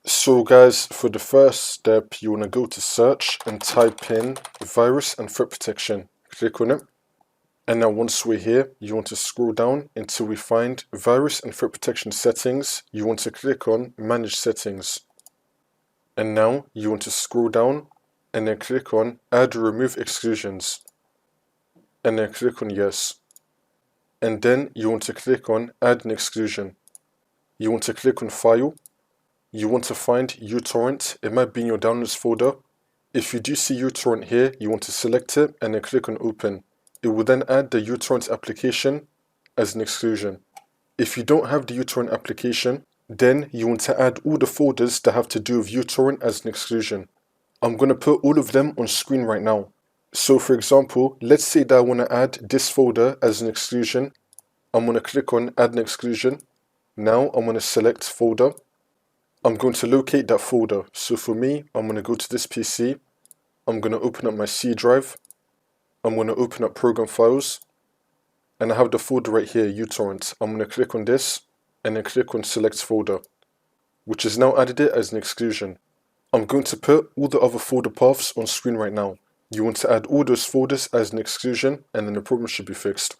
So guys, for the first step, you want to go to search and type in virus and threat protection. Click on it. And now once we're here, you want to scroll down until we find virus and threat protection settings. You want to click on manage settings. And now you want to scroll down and then click on add or remove exclusions. And then click on yes. And then you want to click on add an exclusion. You want to click on file. You want to find uTorrent. It might be in your downloads folder. If you do see uTorrent here, you want to select it and then click on open. It will then add the uTorrent application as an exclusion. If you don't have the uTorrent application, then you want to add all the folders that have to do with uTorrent as an exclusion. I'm going to put all of them on screen right now. So for example, let's say that I want to add this folder as an exclusion. I'm going to click on add an exclusion. Now I'm going to select folder. I'm going to locate that folder. So for me, I'm going to go to this PC. I'm going to open up my C drive. I'm going to open up program files. And I have the folder right here, uTorrent. I'm going to click on this and then click on select folder, which has now added it as an exclusion. I'm going to put all the other folder paths on screen right now. You want to add all those folders as an exclusion and then the problem should be fixed.